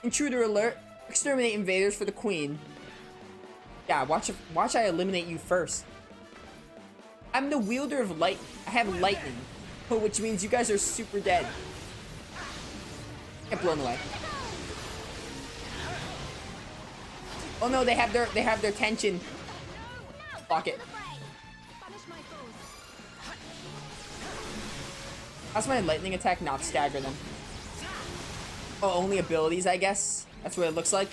Intruder alert. Exterminate invaders for the queen. Yeah, watch I eliminate you first. I'm the wielder of light. I have lightning. Oh, which means you guys are super dead. Get blown away. Oh no, they have their tension. Block it. How's my lightning attack not stagger them? Oh, only abilities, I guess. That's what it looks like.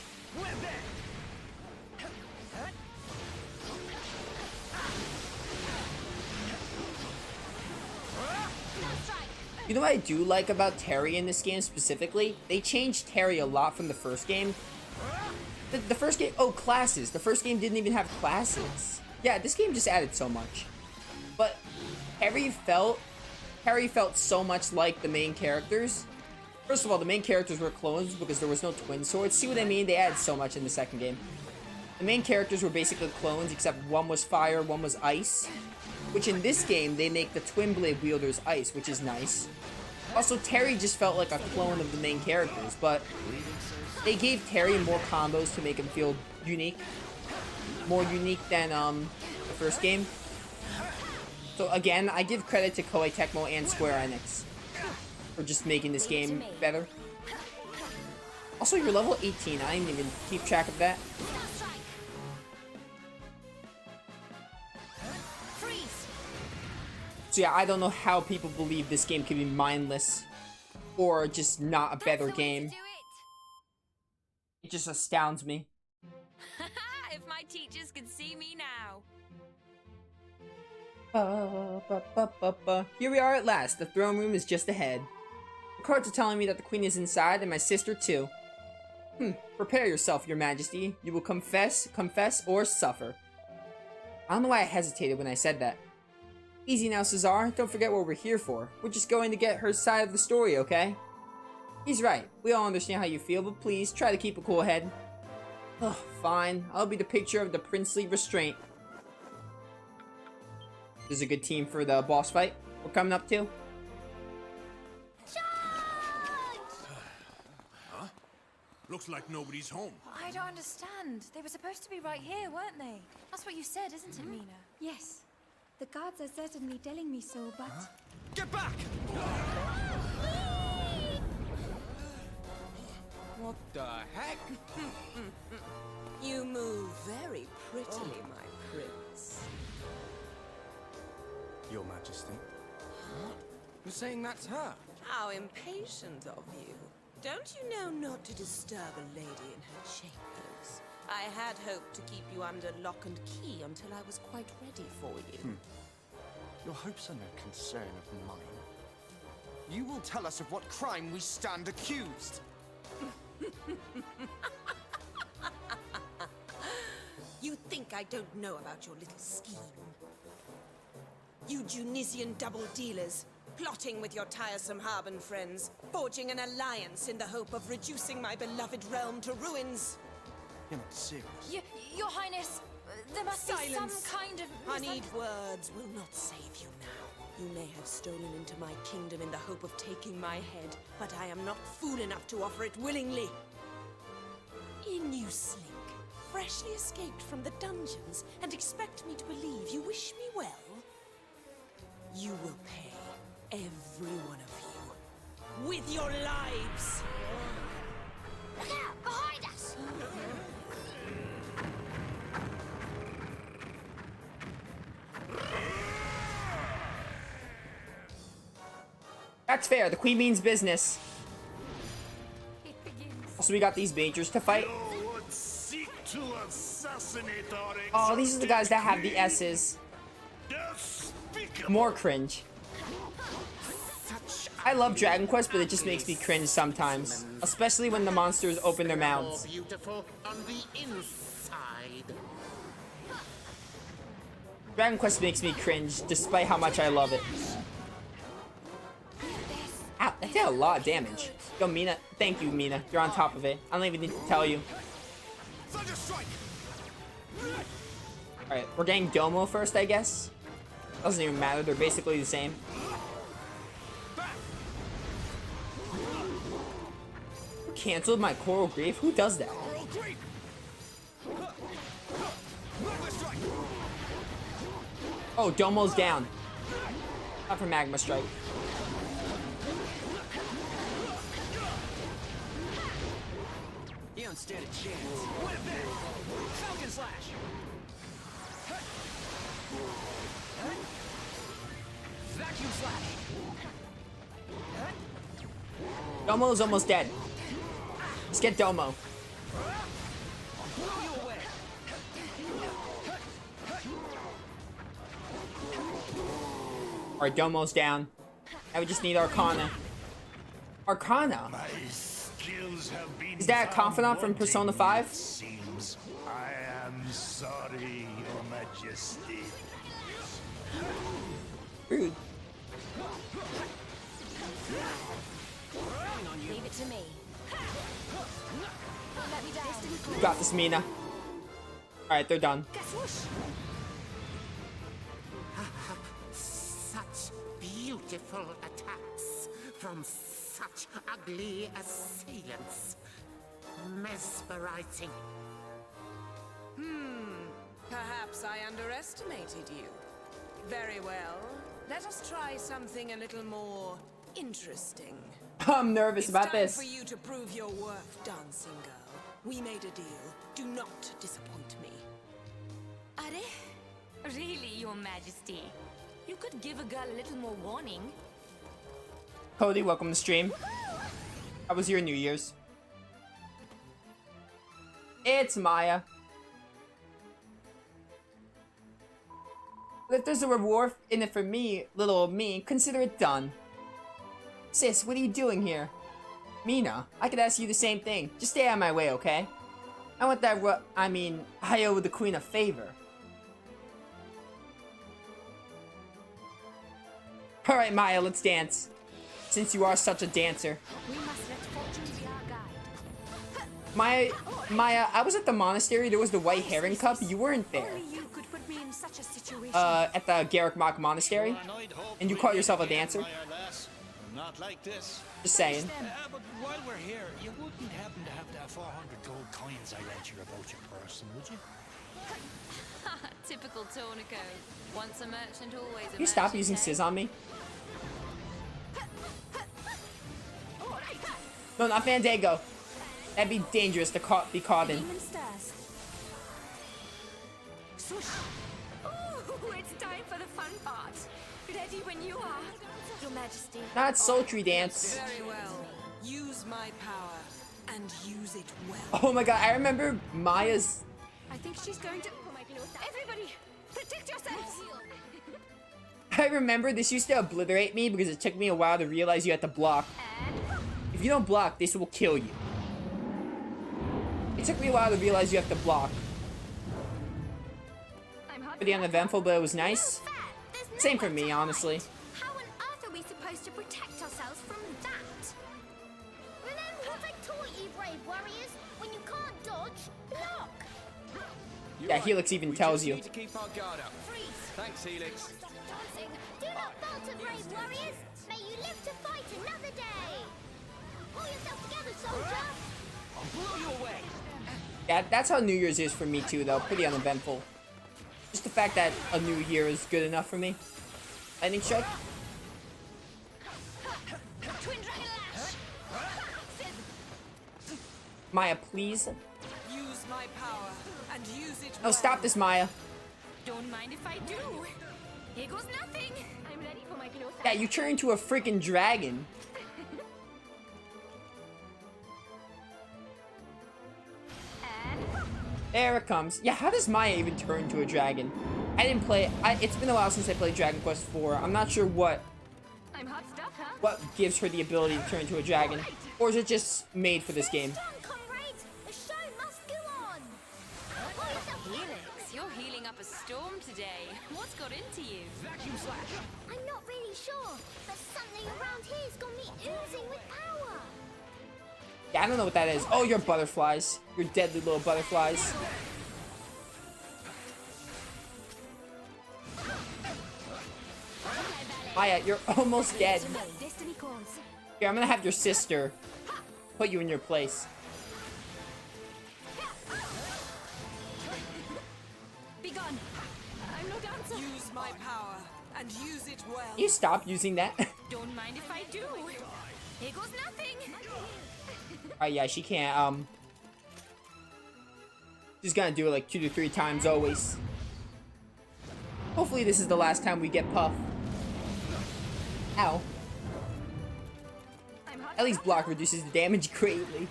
You know what I do like about Terry in this game specifically? They changed Terry a lot from the first game. The first game, oh, classes. The first game didn't even have classes. Yeah, this game just added so much. But Terry felt so much like the main characters. First of all, the main characters were clones because there was no twin swords. See what I mean? They added so much in the second game. The main characters were basically clones, except one was fire, one was ice. Which in this game, they make the twin blade wielders ice, which is nice. Also, Terry just felt like a clone of the main characters, but they gave Terry more combos to make him feel unique. More unique than the first game. So again, I give credit to Koei Tecmo and Square Enix for just making this game better. Also, you're level 18. I didn't even keep track of that. So yeah, I don't know how people believe this game can be mindless or just not a better game. It just astounds me. If my teachers could see me now. Here we are at last. The throne room is just ahead. The cards are telling me that the queen is inside and my sister too. Prepare yourself, your majesty. You will confess, or suffer. I don't know why I hesitated when I said that. Easy now, Cesar. Don't forget what we're here for. We're just going to get her side of the story, okay? He's right. We all understand how you feel, but please, try to keep a cool head. Oh, fine. I'll be the picture of the princely restraint. This is a good team for the boss fight we're coming up to. Huh? Looks like nobody's home. I don't understand. They were supposed to be right here, weren't they? That's what you said, isn't it, Mina? Yes. The guards are certainly telling me so, but... Huh? Get back! What the heck? You move very prettily, my prince. Your Majesty. You're saying that's her? How impatient of you. Don't you know not to disturb a lady in her chambers? I had hoped to keep you under lock and key until I was quite ready for you. Your hopes are no concern of mine. You will tell us of what crime we stand accused. You think I don't know about your little scheme? You Junisian double dealers, plotting with your tiresome Harben friends, forging an alliance in the hope of reducing my beloved realm to ruins. You're not serious. Your Highness, there must be some kind of... Honeyed words will not save you now. You may have stolen into my kingdom in the hope of taking my head, but I am not fool enough to offer it willingly. In you slink, freshly escaped from the dungeons, and expect me to believe you wish me well? You will pay, every one of you, with your lives! Look out! Behind us! That's fair. The queen means business. Also, we got these majors to fight. Oh, these are the guys that have the S's. More cringe. I love Dragon Quest, but it just makes me cringe sometimes. Especially when the monsters open their mouths. Dragon Quest makes me cringe, despite how much I love it. Ow, that did a lot of damage. Yo, Mina, thank you, Mina. You're on top of it. I don't even need to tell you. Alright, we're getting Domo first, I guess. Doesn't even matter, they're basically the same. canceled my Coral Grave? Who does that? Coral Creep! Magma Strike! Oh, Domo's down. Not for Magma Strike. You don't stand a chance. What a bit! Falcon Slash! Vacuum Slash! Domo's almost dead. Let's get Domo. Blow you away! Alright, Domo's down. Now we just need Arcana. Arcana? My skills have been Is that a confidant from found Persona wanting, 5? it seems. I am sorry, Your Majesty. Rude. Leave it to me. Let me down. You got this, Mina. Alright, they're done. Such beautiful attacks from such ugly assailants. Mesmerizing. Perhaps I underestimated you. Very well. Let us try something a little more interesting. I'm nervous It's about time this. for you to prove your worth, dancing girl. We made a deal. Do not disappoint me. Are really, Your Majesty? You could give a girl a little more warning. Cody, welcome to stream. How was your New Year's? It's Maya. But if there's a reward in it for me, little old me, consider it done. Sis, what are you doing here? Mina, I could ask you the same thing. Just stay out of my way, okay? I want that I owe the queen a favor. Alright, Maya, let's dance. Since you are such a dancer. We must let fortune be our guide. Maya, I was at the monastery. There was the White Heron Cup. You weren't there. Only you could put me in such a situation. At the Garrick Mach Monastery. And you call yourself a dancer? Not like this. Just saying. But while we're here, you wouldn't happen to have that 400 gold coins I lent you about your person, would you? Typical Tornico. Once a merchant, always a Can you stop merchant, using eh? Sizz on me? No, not Fandango. That'd be dangerous to be caught in. Demon stairs. Swoosh. Ooh, it's time for the fun part. Ready when you are. Your Majesty. Not sultry dance. Very well. Use my power and use it well. Oh my god, I remember Maya's... I think she's going to. Everybody, protect yourselves. I remember this used to obliterate me because it took me a while to realize you had to block. If you don't block, this will kill you. It took me a while to realize you have to block. Pretty uneventful, but it was nice. Same for me, honestly. How on earth are we supposed to protect ourselves from that? Remember what I taught you, brave warriors? When you can't dodge, block. Yeah, Helix even tells you. Need to keep our guard up. Freeze. Thanks, Helix. Stop dancing. Do not falter, brave warriors. May you live to fight another day. Pull yourself together, soldier. I'll blow you away. Yeah, that's how New Year's is for me too, though. Pretty uneventful. Just the fact that a new year is good enough for me. Lightning strike. Twin Dragon Lash. Maya, please. Use my power and use it Oh, well. stop this, Maya. Don't mind if I do. Here goes nothing. I'm ready for my close Yeah, you turn into a freaking dragon. There it comes. Yeah, how does Maya even turn into a dragon? I didn't play. It's been a while since I played Dragon Quest IV. I'm not sure what I'm hot stuff, huh? gives her the ability to turn into a dragon, or is it just made for this game? Strong, comrades. The show must go on. Pull yourself together. Helix, you're healing up a storm today. What's got into you? Vacuum Slash. I'm not really sure, but something around here's got me oozing with power. Yeah, I don't know what that is. Oh, you're butterflies. You're deadly little butterflies. Maya, you're almost dead. Destiny calls. Here, I'm gonna have your sister put you in your place. Be gone. I'm no dancer. Use my power and use it well. You stop using that. Don't mind if I do. Here goes nothing. Oh yeah, she can't. She's gonna do it like 2 to 3 times always. Hopefully this is the last time we get Puff. Ow. At least block reduces the damage greatly.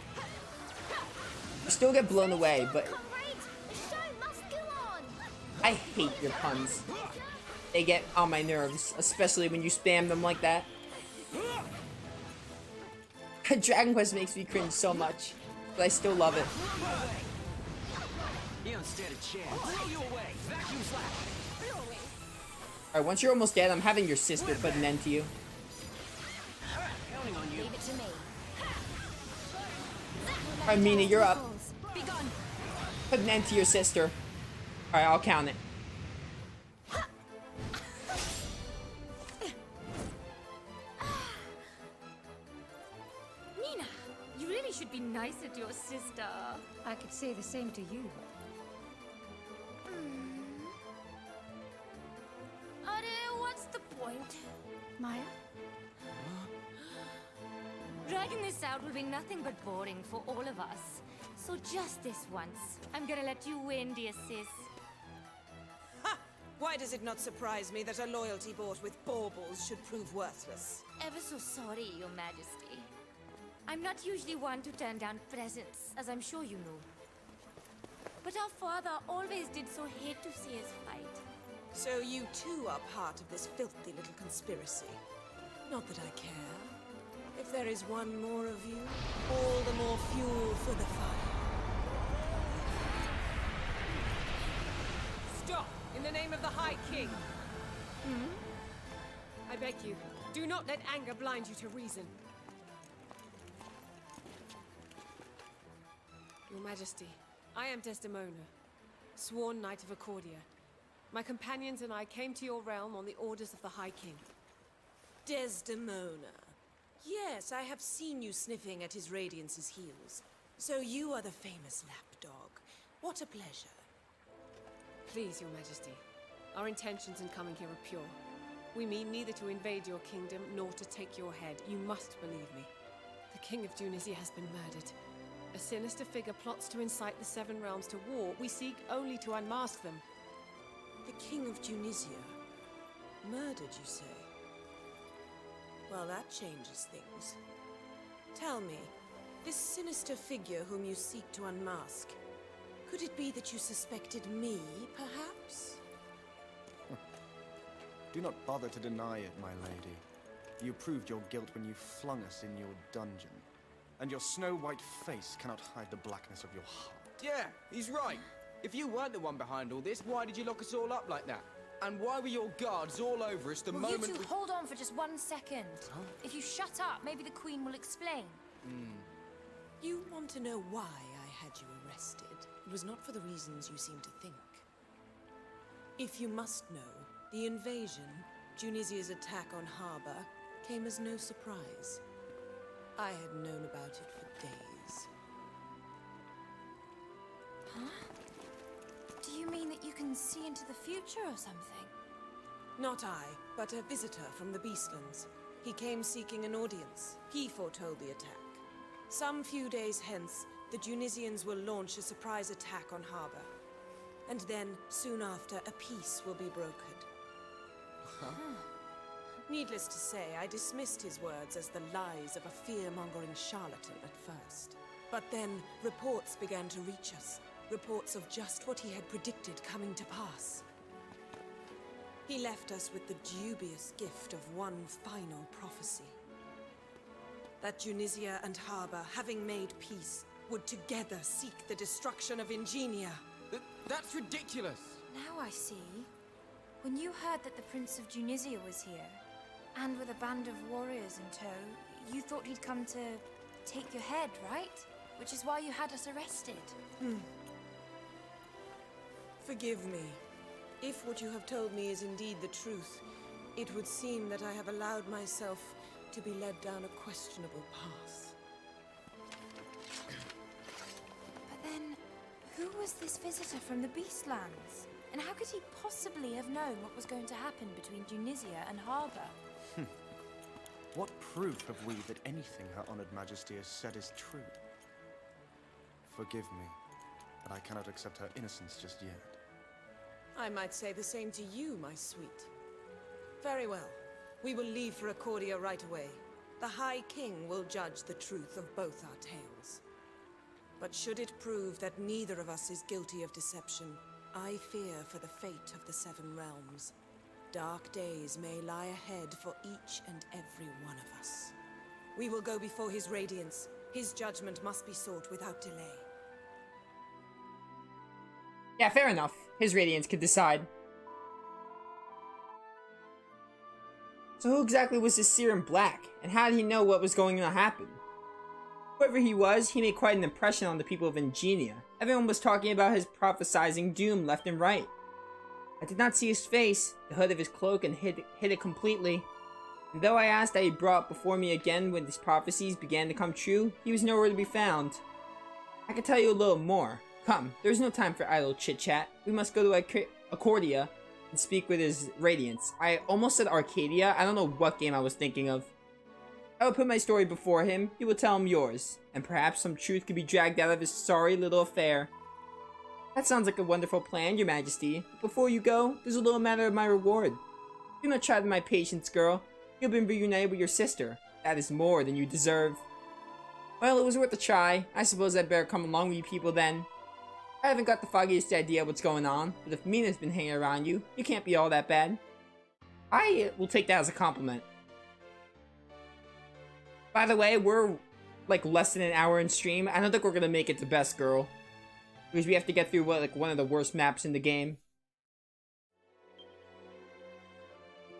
You still get blown away, but Comrades, the show must go on. I hate your puns. They get on my nerves, especially when you spam them like that. Dragon Quest makes me cringe so much, but I still love it. You don't stand a chance. Throw you away. Vacuum slash. Alright, once you're almost dead, I'm having your sister put an end to you. Counting on you. Leave it to me. Alright, Mina, you're up. Be gone. Put an end to your sister. Alright, I'll count it. Nina, you really should be nice to your sister. I could say the same to you. What's the point? Maya? Dragging this out will be nothing but boring for all of us. So just this once, I'm gonna let you win, dear sis. Ha! Why does it not surprise me that a loyalty bought with baubles should prove worthless? Ever so sorry, Your Majesty. I'm not usually one to turn down presents, as I'm sure you know. But our father always did so hate to see us fight. So you too are part of this filthy little conspiracy. Not that I care. If there is one more of you, all the more fuel for the fire. Stop! In the name of the High King! I beg you, do not let anger blind you to reason. Your Majesty, I am Desdemona, sworn Knight of Accordia. My companions and I came to your realm on the orders of the High King. Desdemona. Yes, I have seen you sniffing at His Radiance's heels. So you are the famous lapdog. What a pleasure. Please, Your Majesty, our intentions in coming here are pure. We mean neither to invade your kingdom nor to take your head. You must believe me. The King of Tunisia has been murdered. A sinister figure plots to incite the Seven Realms to war. We seek only to unmask them. The King of Tunisia? Murdered, you say? Well, that changes things. Tell me, this sinister figure whom you seek to unmask, could it be that you suspected me, perhaps? Do not bother to deny it, my lady. You proved your guilt when you flung us in your dungeon. And your snow-white face cannot hide the blackness of your heart. Yeah, he's right. If you weren't the one behind all this, why did you lock us all up like that? And why were your guards all over us the Will moment you two we... hold on for just 1 second? If you shut up, maybe the Queen will explain. You want to know why I had you arrested? It was not for the reasons you seem to think. If you must know, the invasion, Tunisia's attack on Harbor, came as no surprise. I had known about it for days. Do you mean that you can see into the future or something? Not I, but a visitor from the Beastlands. He came seeking an audience. He foretold the attack. Some few days hence, the Tunisians will launch a surprise attack on Harbor. And then, soon after, a peace will be brokered. Needless to say, I dismissed his words as the lies of a fear-mongering charlatan at first. But then, reports began to reach us. Reports of just what he had predicted coming to pass. He left us with the dubious gift of one final prophecy. That Tunisia and Harbor, having made peace, would together seek the destruction of Ingenia. That's ridiculous! Now I see. When you heard that the Prince of Tunisia was here, and with a band of warriors in tow, you thought he'd come to take your head, right? Which is why you had us arrested. Forgive me. If what you have told me is indeed the truth, it would seem that I have allowed myself to be led down a questionable path. Who was this visitor from the Beastlands? And how could he possibly have known what was going to happen between Tunisia and Harbour? What proof have we that anything Her Honored Majesty has said is true? Forgive me, but I cannot accept her innocence just yet. I might say the same to you, my sweet. Very well. We will leave for Accordia right away. The High King will judge the truth of both our tales. But should it prove that neither of us is guilty of deception, I fear for the fate of the Seven Realms. Dark days may lie ahead for each and every one of us. We will go before his radiance. His judgment must be sought without delay. Yeah, fair enough. His Radiance could decide. So who exactly was this Seer in Black, and how did he know what was going to happen? Whoever he was, he made quite an impression on the people of Ingenia. Everyone was talking about his prophesizing doom left and right. I did not see his face, the hood of his cloak, and hid it completely. And though I asked that he brought before me again when his prophecies began to come true, he was nowhere to be found. I could tell you a little more. Come, there is no time for idle chit-chat. We must go to Accordia and speak with his Radiance. I almost said Arcadia. I don't know what game I was thinking of. I will put my story before him. You will tell him yours. And perhaps some truth could be dragged out of his sorry little affair. That sounds like a wonderful plan, Your Majesty. Before you go, there's a little matter of my reward. Do not try my patience, girl. You've been reunited with your sister. That is more than you deserve. Well, it was worth a try. I suppose I'd better come along with you people then. I haven't got the foggiest idea what's going on, but if Mina's been hanging around you, you can't be all that bad. I will take that as a compliment. By the way, we're like less than an hour in stream. I don't think we're gonna make it to Best Girl, because we have to get through like one of the worst maps in the game.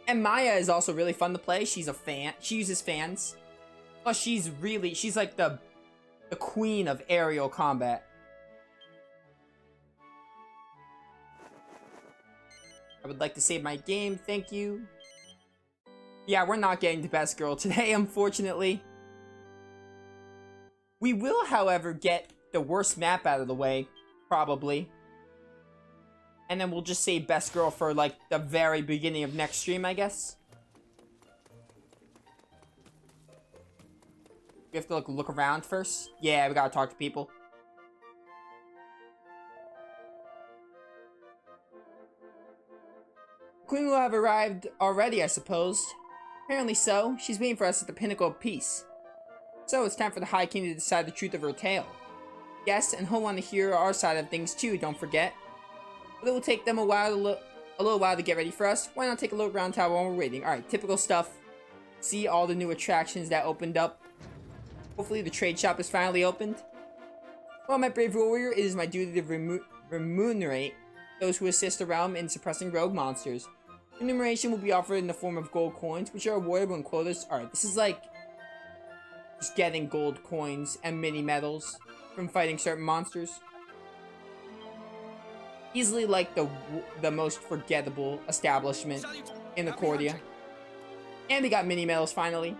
And Maya is also really fun to play. She's a fan. She uses fans. Plus, she's like the queen of aerial combat. I would like to save my game, thank you. Yeah, we're not getting to Best Girl today, unfortunately. We will, however, get the worst map out of the way, probably. And then we'll just save Best Girl for, like, the very beginning of next stream, I guess. We have to, like, look around first. Yeah, we gotta talk to people. Queen will have arrived already, I suppose. Apparently so. She's waiting for us at the pinnacle of peace. So it's time for the High King to decide the truth of her tale. Yes, and he'll want to hear our side of things too, don't forget. But it will take them a little while to get ready for us. Why not take a look around town while we're waiting? Alright, typical stuff. See all the new attractions that opened up. Hopefully the trade shop is finally opened. Well, my brave warrior, it is my duty to remunerate those who assist the realm in suppressing rogue monsters. Remuneration will be offered in the form of gold coins, which are awarded when quotas... Alright, this is like... just getting gold coins and mini medals from fighting certain monsters. Easily like the most forgettable establishment in Accordia. And we got mini medals finally.